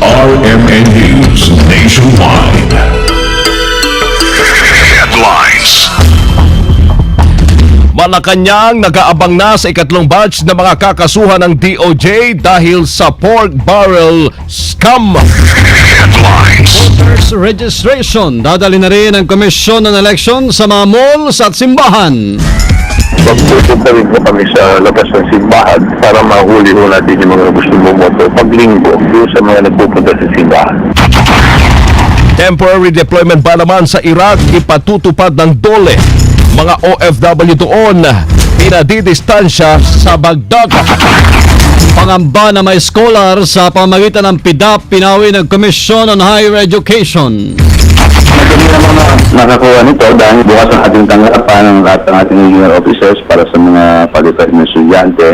RMN News Nationwide. Headlines. Malacanang nag-aabang na sa ikatlong batch na mga kakasuhan ng DOJ dahil sa pork barrel scam. Headlines. Voters registration. Dadali na rin ang Komisyon ng Eleksyon sa mga malls at simbahan. Magpupunta rin po kami sa labas ng simbahan para mahuli ho natin yung mga gusto bumoto pag linggo doon sa mga nagpupunta sa simbahan. Temporary deployment ba naman sa Iraq ipatutupad ng DOLE? Mga OFW doon pinadidistansya sa Baghdad. Pangamba na may scholar sa pamagitan ng PDAP, pinawi ng Commission on Higher Education. Madali naman na nakakuha nito dahil bukas ang ating tanggapan ng lahat ng ating regional officers para sa mga palitan ng estudyante.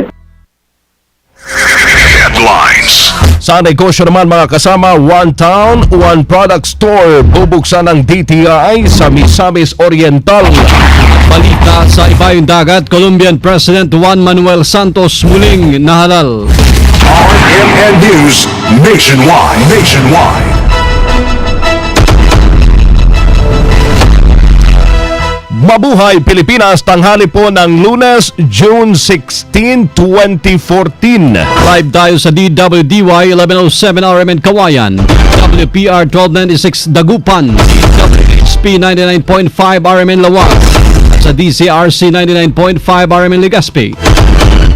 Headlines. Sa negosyo naman mga kasama, One Town, One Product Store bubuksan ng DTI sa Misamis Oriental. Balita sa ibayong dagat, Colombian President Juan Manuel Santos muling nahalal. RMN News Nationwide. Mabuhay Pilipinas, tanghali po ng Lunes, June 16, 2014. Live tayo sa DWDY 1107 RMN Kawayan, WPR 1296 Dagupan, WHP 99.5 RMN Lawag, at sa DCRC 99.5 RMN Legazpi.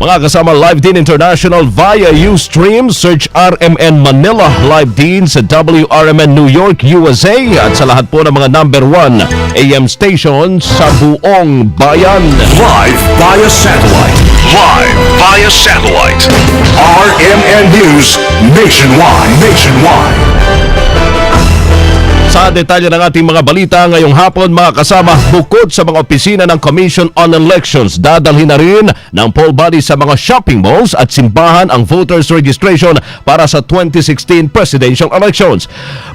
Mga kasama, live din international via Ustream. Search RMN Manila. Live din sa WRMN New York, USA. At sa lahat po ng mga number 1 AM stations sa buong bayan. Live via satellite. RMN News Nationwide. Sa detalye ng ating mga balita ngayong hapon mga kasama, bukod sa mga opisina ng Commission on Elections, dadalhin na rin ng poll body sa mga shopping malls at simbahan ang voters registration para sa 2016 presidential elections.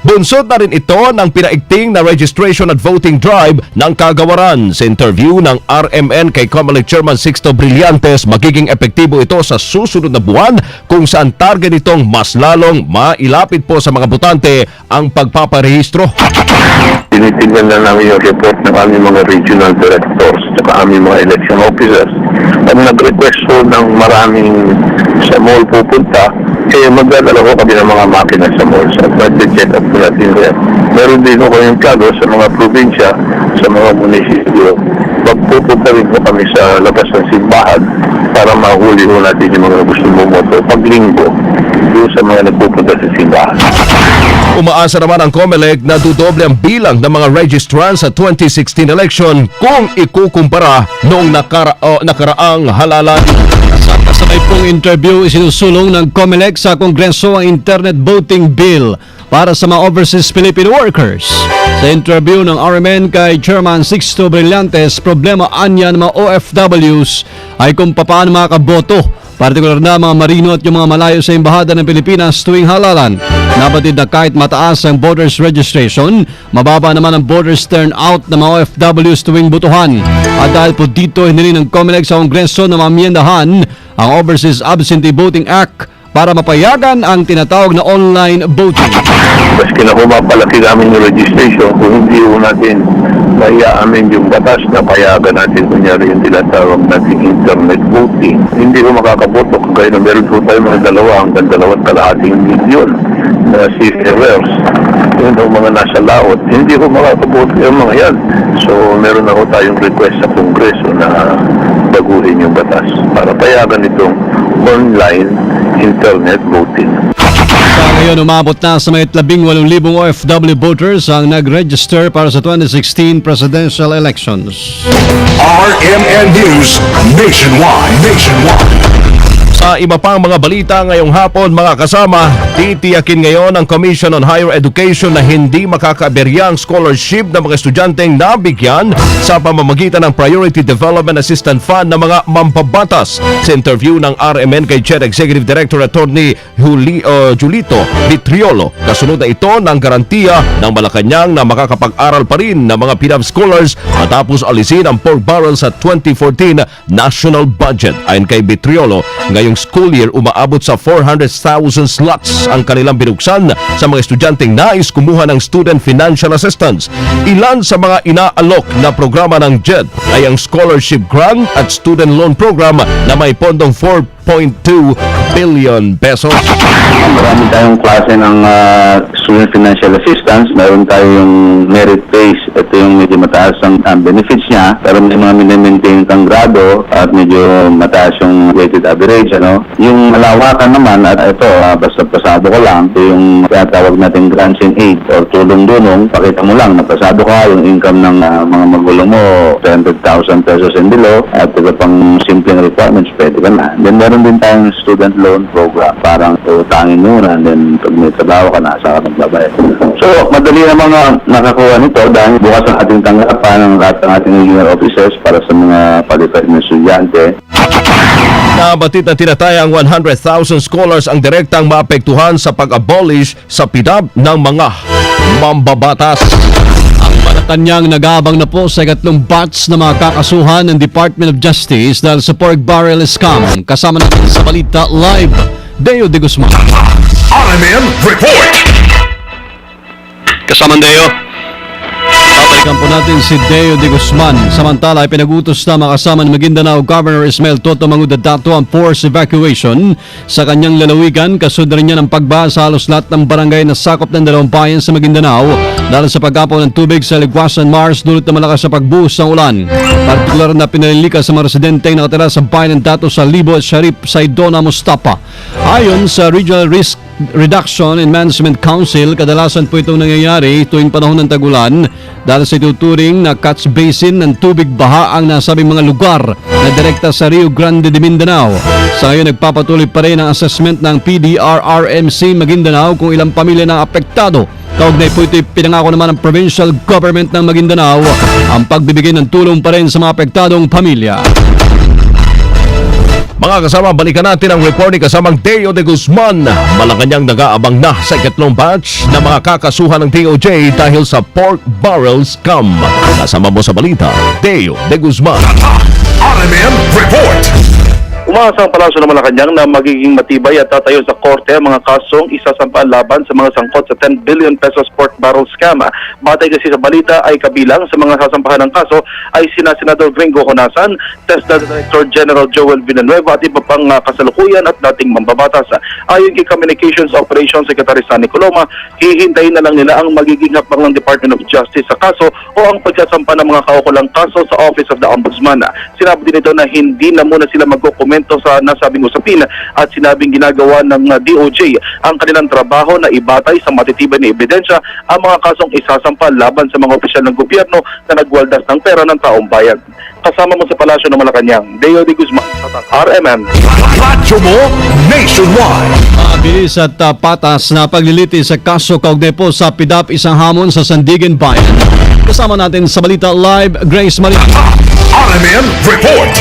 Bunsod na rin ito ng pinaigting na registration at voting drive ng kagawaran. Sa interview ng RMN kay COMELEC Chairman Sixto Brillantes, magiging epektibo ito sa susunod na buwan kung saan target nitong mas lalong mailapit po sa mga botante ang pagpaparehistro. Tinitingnan na namin yung report ng aming mga regional directors at aming mga election officers. Ang nag-request po ng maraming sa mall pupunta, magdadala ko kami ng mga makina sa malls at mag-check up po natin yan. Meron din ko yung plano sa mga probinsya, sa mga munisipyo. Magpupunta rin po kami sa labas ng simbahan para mahuli ho natin yung mga gusto bumoto pag linggo doon sa mga nagpupunta sa simbahan. Umaasa naman ang COMELEC na dudoble ang bilang ng mga registrants sa 2016 election kung ikukumpara noong nakaraang halalan. Kasabay pong interview, isinusulong ng COMELEC sa Kongreso ang Internet Voting Bill para sa mga overseas Filipino workers. Sa interview ng RMN kay Chairman Sixto Brillantes, problema anya ng mga OFWs ay kung paano makaboto, partikular na mga marino at yung mga malayo sa embahada ng Pilipinas tuwing halalan. Nabatid na kahit mataas ang voters registration, mababa naman ang voters turnout ng mga OFWs tuwing butuhan. At dahil po dito, hinili ng COMELEC sa Kongreso na mamyendahan ang Overseas Absentee Voting Act para mapayagan ang tinatawag na online voting. Maski na pumapalaki namin yung registration, kung hindi ho natin maiaamin yung batas na payagan natin, kunyari yung tinatawag natin internet voting, hindi ho makakaboto. Kaya na meron po tayo mga 2 hanggang 2.5 milyon na seafarers. Yun ang mga nasa laot, hindi ho makakaboto yung mga yan. So meron na ho tayong request sa Kongreso na baguhin yung batas para payagan itong online internet voting. Sa ngayon, umabot na sa may 18,000 OFW voters ang nag-register para sa 2016 presidential elections. RMN News Nationwide. Sa iba pang mga balita ngayong hapon mga kasama, titiyakin ngayon ng Commission on Higher Education na hindi makakaberya ang scholarship ng mga estudyanteng nabigyan sa pamamagitan ng Priority Development Assistance Fund ng mga mambabatas. Sa interview ng RMN kay Chair Executive Director Attorney Julito Vitriolo, kasunod na ito ng garantiya ng Malacanang na makakapag-aral pa rin ng mga PDAP scholars matapos alisin ang pork barrel sa 2014 national budget. Ayon kay Vitriolo, ngayong ngayong school year umaabot sa 400,000 slots ang kanilang binuksan sa mga estudyanteng nais kumuha ng Student Financial Assistance. Ilan sa mga inaalok na programa ng JED ay ang Scholarship Grant at Student Loan Program na may pondong 4.2 billion pesos. Marami tayong klase ng student financial assistance. Meron tayong merit-based. Ito yung medyo mataas ang benefits niya. Pero may mga minimaintain kang grado at medyo mataas yung weighted average. Yung malawakan naman, at ito, basta pasado ko lang, ito yung tinatawag natin grants and aid or tulong-dunong. Pakita mo lang, napasado ka, yung income ng mga magulang mo, 300,000 pesos and below, at iba pang simpleng requirements, pwede ka na. Then meron din tayong student loan program. Parang utangin muna, and then pag may trabaho ka na, saka magbabayad. So, madali namang nakakuha nito dahil bukas ang ating tanggapan ng lahat ng ating regional officers para sa mga qualified na estudyante. Nabatid na tinatayang 100,000 scholars ang direktang maapektuhan sa pag-abolish sa PDAP ng mga mambabatas. Ang Malacanang nag-aabang na po sa ikatlong batch na mga kakasuhan ng Department of Justice dahil sa pork barrel scam. Kasama natin sa Balita Live, Deo de Guzman. RMN Report! Kasama Deo. Babalikan po natin si Deo de Guzman. Samantala ay pinagutos na makasama ng Maguindanao Governor Ismael Toto Mangudadato ang forced evacuation sa kanyang lalawigan. Kasunod rin niya ng pagbaha sa halos lahat ng barangay na sakop ng dalawang bayan sa Maguindanao dahil sa pagkapaw ng tubig sa Ligwasan Mars dulot na malakas sa pagbuhos ng ulan. Partikular na pinalilikas sa mga residente na nakatira sa bayan ng Dato sa Libo at Sharif Saidona Mustapa. Ayon sa Regional Risk Reduction and Management Council, kadalasan po itong nangyayari tuwing panahon ng tagulan dahil sa ituturing na catch basin ng tubig baha ang nasabing mga lugar na direkta sa Rio Grande de Mindanao. Sa ngayon, nagpapatuloy pa rin ang assessment ng PDRRMC Maguindanao kung ilang pamilya na apektado. Kaugnay po ito, pinangako naman ng provincial government ng Maguindanao ang pagbibigay ng tulong pa rin sa mga apektadong pamilya. Mga kasama, balikan natin ang report ni kasamang Deo de Guzman. Malacanang nag-aabang na sa ikatlong batch na mga kakasuhan ng DOJ dahil sa pork barrel scam. Kasama mo sa balita, Deo de Guzman. RMN Report! Umaasa ang Palasyo ng Malacanang na magiging matibay at tatayo sa korte ang mga kasong isasampaan laban sa mga sangkot sa 10 billion pesos pork barrel scam. Batay kasi sa balita ay kabilang sa mga sasampahan ng kaso ay sina Senador Gringo Honasan, TESDA Director General Joel Villanueva at iba pang kasalukuyan at dating mambabatas. Ayon kay Communications Operations Secretary Sunny Coloma, hihintayin na lang nila ang magiging hakbang ng Department of Justice sa kaso o ang pagsasampa ng mga kaukulang kaso sa Office of the Ombudsman. Sinabi din ito na hindi na muna sila magkokomento sa nasabing usapin at sinabing ginagawa ng DOJ ang kanilang trabaho na ibatay sa matitibay na ebidensya ang mga kasong isasampa laban sa mga opisyal ng gobyerno na nagwaldas ng pera ng taong bayan. Kasama mo sa Palasyo ng Malacanang, Deo de Guzman, RMN. Radyo mo nationwide! Mabilis at patas na paglilitis sa kaso kaugnay po sa PDAP isang hamon sa Sandigan Bayan. Kasama natin sa Balita Live, Grace Maria. RMN Report!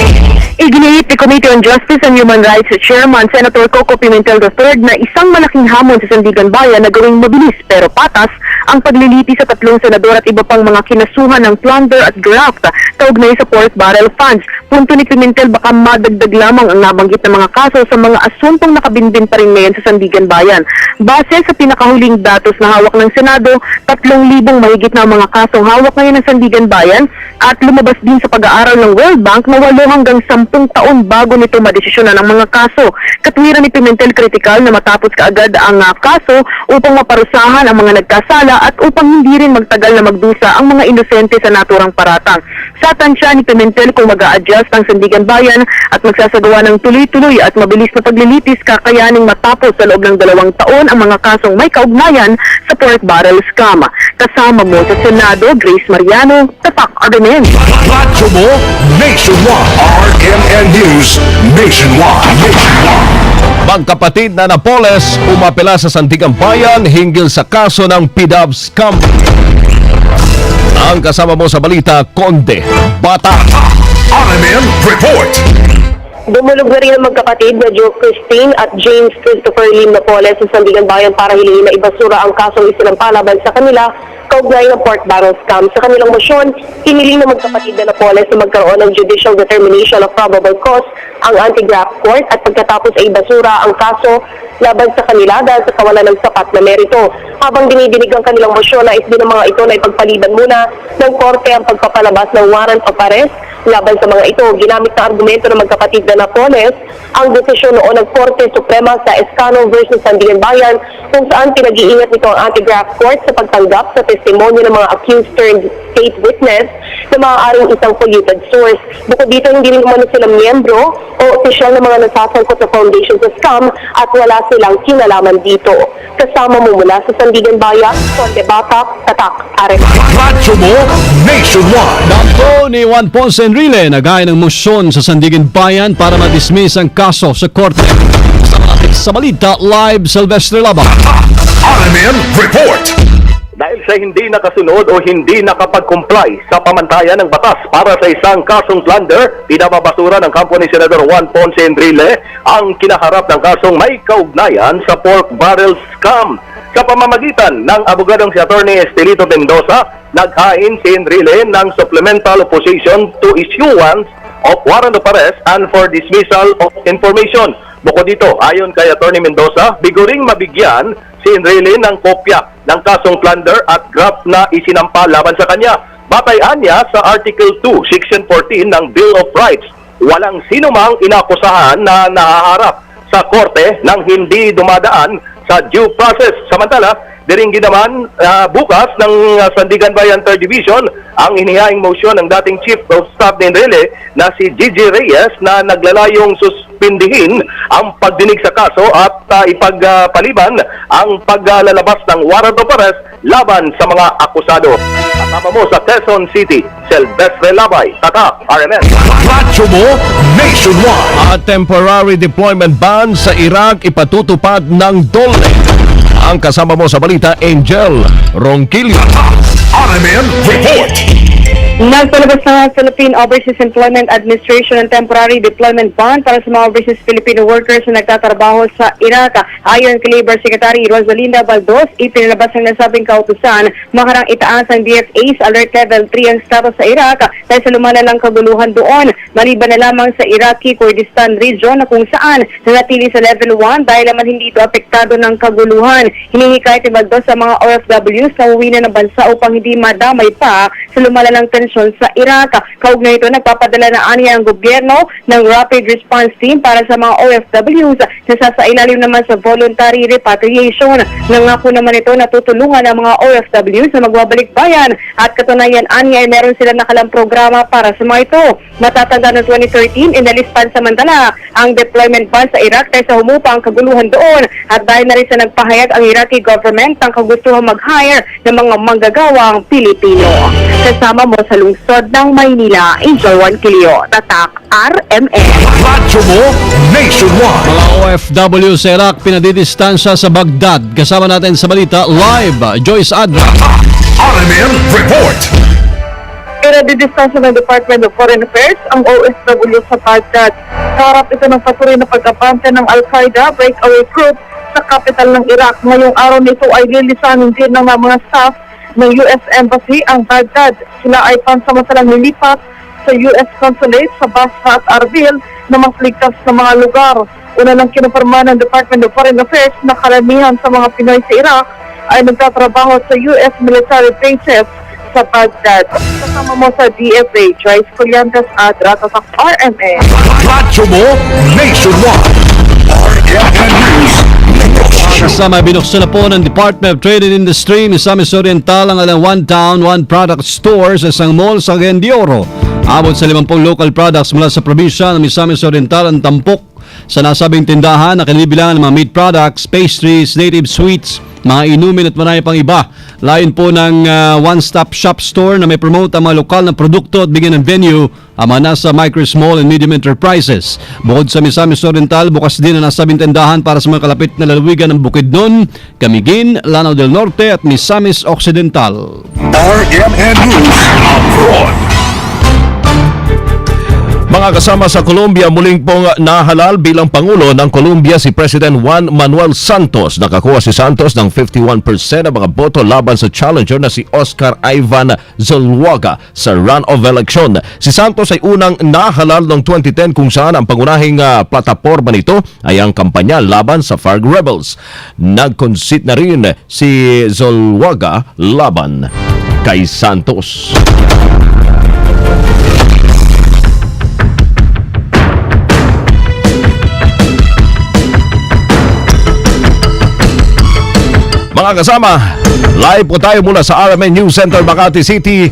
Iginiit ni Committee on Justice and Human Rights Chairman Senator Coco Pimentel III na isang malaking hamon sa Sandigan Bayan na gawing mabilis pero patas ang paglilitis sa tatlong senador at iba pang mga kinasuhan ng plunder at graft kaugnay sa pork barrel funds. Punto ni Pimentel, baka madagdag lamang ang nabanggit na mga kaso sa mga asuntong nakabinbin pa rin ngayon sa Sandigan Bayan. Base sa pinakahuling datos na hawak ng Senado, 3,000 mahigit na mga kasong hawak ngayon ng Sandigan Bayan at lumabas din sa pag-aaral ng World Bank na 8 hanggang 10 taon bago nito madesisyonan ang mga kaso. Katwiran ni Pimentel, kritikal na matapos kaagad ang kaso upang maparusahan ang mga nagkasala at upang hindi rin magtagal na magdusa ang mga inosente sa naturang paratang. Sa tansya ni Pimentel, kung mag-a-adjust ang Sandigan Bayan at magsasagawa ng tuloy-tuloy at mabilis na paglilitis, kakayaning matapos sa loob ng 2 taon ang mga kasong may kaugnayan sa pork barrel scam. Kasama mo sa Senado, Grace Mariano, Tapak RMN. Radyo mo nationwide! RMN News Nationwide! Magkapatid na Napoles umapela sa Sandigan Bayan hinggil sa kaso ng PDAP scam. Ang kasama mo sa balita, Conde Bata. RMN Report! Dumulog na rin ang magkapatid na Joe Christine at James Christopher Lim Napoles sa Sandigan Bayan para hilingin na ibasura ang kasong isinampalaban sa kanila kaugnay ng pork barrel scam. Sa kanilang motion, hiniling ng magkapatid na Napoles na magkaroon ng judicial determination of probable cause ang anti-graft court at pagkatapos ay basura ang kaso laban sa kanila dahil sa kawalan ng sapat na merito. Habang dinidinig ang kanilang motion, nais din ng mga ito na ipagpaliban muna ng korte ang pagpapalabas ng warrant of arrest laban sa mga ito. Ginamit na argumento ng magkapatid na Napoles ang desisyon noon ng Korte Suprema sa Escano versus Sandigan Bayan kung saan pinag-iingat nito ang anti-graft court sa pagtanggap sa testimonyo ng mga accused turned state witness na maaaring isang polluted source. Bukod dito, hindi rin umano sila miyembro o opisyal ng mga nasasangkot sa foundation sa scam at wala silang kinalaman dito. Kasama mo mula sa Sandigan Bayan, Conde Batak, Tatak, RMN. Radyo mo nationwide. Dampo ni Juan Ponce Enrile nagaya ng motion sa Sandigan Bayan para ma-dismiss ang kaso sa korte. Sa balita, live Silvestre Laba. RMN Report. Dahil sa hindi nakasunod o hindi nakapag-comply sa pamantayan ng batas para sa isang kasong plunder, pinababasura ng kampo ni Senador Juan Ponce Enrile ang kinaharap ng kasong may kaugnayan sa pork barrel scam. Sa pamamagitan ng abogadong si Atty. Estelito Mendoza, naghain si Enrile ng supplemental opposition to issuance of warrant of arrest and for dismissal of information. Bukod dito, ayon kay Atty. Mendoza, biguring mabigyan si Enrile ng kopya ng kasong plunder at graft na isinampa laban sa kanya. Batayan niya sa Article 2, Section 14 ng Bill of Rights. Walang sinumang inakusahan na nahaharap sa korte nang hindi dumadaan sa due process. Samantala, diringgin naman bukas ng Sandigan Bayan 3rd Division ang inihaing motion ng dating Chief of Staff ni Enrile na si Gigi Reyes na naglalayong suspindihin ang pagdinig sa kaso at ipagpaliban ang paglalabas ng warrant of arrest laban sa mga akusado. Kasama mo sa Quezon City, Silvestre Labay, Tata, RMN. Radyo mo nationwide. At temporary deployment ban sa Iraq ipatutupad ng DOLE. Ang kasama mo sa balita, Angel Ronquillo. RMN Report. Nagpalabas na Philippine Overseas Employment Administration ng temporary deployment ban para sa mga overseas Filipino workers na nagtatrabaho sa Iraq. Ayon kay Labor Secretary Rosalinda Baldos, ipinalabas ng nasabing kautusan maharang itaas ang DFA's Alert Level 3 ang status sa Iraq dahil sa lumalalang kaguluhan doon. Maliban na lamang sa Iraqi Kurdistan region na kung saan nanatili sa Level 1 dahil naman hindi ito apektado ng kaguluhan. Hinihikayat ni Baldos sa mga OFWs na uwi na ng bansa upang hindi madamay pa sa lumalalang tensyon sa Iraq. Kaugnay ito, nagpapadala na aniya ang gobyerno ng Rapid Response Team para sa mga OFWs na sasailalim naman sa voluntary repatriation. Nangako naman ito na tutulungan ang mga OFWs na magbabalik bayan at katunayan aniya ay meron silang nakalang programa para sa mga ito. Matatanda ng 2013, inalispan samantala ang deployment ban sa Iraq dahil sa humupa ang kaguluhan doon at dahil na rin sa nagpahayag ang Iraqi government ang kagustuhan mag-hire ng mga manggagawang Pilipino. Kasama mo sa lungsod ng Maynila, Angel Ronquillo, Tatak, RMN. Radyo mo nationwide. Mga OFW sa Iraq pinadidistansya sa Baghdad. Kasama natin sa balita, live, Joyce Adra. RMN Report. Pinadidistansya ng Department of Foreign Affairs ang OFW sa Baghdad. Kaharap ito ng patuloy na pagkabante ng Al-Qaeda breakaway group sa kapital ng Iraq. Ngayong araw nito ay lilisanin din ng mga staff ng US Embassy ang Baghdad. Sila ay pansamantalang nilipat sa US Consulate sa Basra at Arbil na mas ligtas na mga lugar. Una nang kinuporma ng Department of Foreign Affairs na karamihan sa mga Pinoy sa Iraq ay nagtatrabaho sa US military bases sa Baghdad. Kasama mo sa DFA, Joyce Colliantes at Ratatak RMA. Radyo mo nationwide. RMN News. Kasama binuksan na po ng Department of Trade and Industry ni Misamis Oriental ang alang One Town, One Product Store sa isang mall sa Cagayan de Oro. Abot sa 50 local products mula sa probinsya ng Misamis Oriental ang tampok sa nasabing tindahan na kinibilangan ng mga meat products, pastries, native sweets, mga inumin at marami pang iba. Layon po ng one-stop shop store na may promote ang mga lokal na produkto at bigyan ng venue ang mga nasa micro, small and medium enterprises. Bukod sa Misamis Oriental, bukas din ang nasabing tindahan para sa mga kalapit na lalawigan ng Bukidnon, Camiguin, Lanao del Norte at Misamis Occidental. RMN News Abroad. Mga kasama sa Colombia, muling pong nahalal bilang Pangulo ng Colombia si President Juan Manuel Santos. Nakakuha si Santos ng 51% ng mga boto laban sa challenger na si Oscar Ivan Zuluaga sa runoff election. Si Santos ay unang nahalal noong 2010 kung saan ang pangunahing plataporma nito ay ang kampanya laban sa FARC rebels. Nag-concede na rin si Zuluaga laban kay Santos. Mga kasama, live po tayo mula sa RMN News Center, Makati City,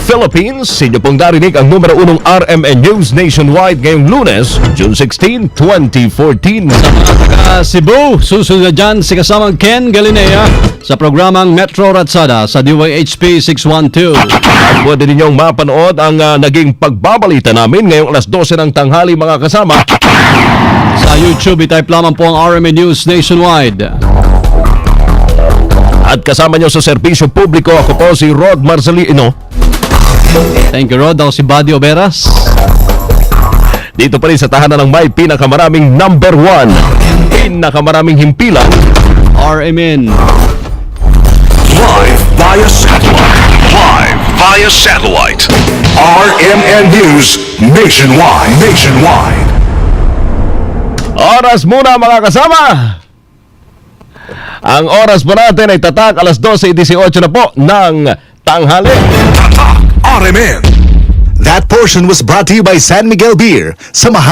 Philippines. Inyo pong narinig ang numero 1 RMN News nationwide ngayong Lunes, June 16, 2014. Sa mga taga Cebu, susunod na dyan si kasamang Ken Galinea sa programang Metro Ratsada sa DYHP 612. At pwede ninyong mapanood ang naging pagbabalita namin ngayong alas 12 ng tanghali, mga kasama. Sa YouTube, itype lamang po ang RMN News nationwide. At kasama nyo sa serbisyo publiko, ako po si Rod Marcelino. Thank you, Rod. Ako si Buddy Oberas. Dito pa rin sa tahanan ng may pinakamaraming number 1, pinakamaraming himpilan, RMN. Live via satellite. Live via satellite. RMN News nationwide. Nationwide. Oras muna, mga kasama! Ang oras po natin ay tatak alas 12:18 na po ng tanghali. Tatak RMN. That portion was brought to you by San Miguel Beer. Samahang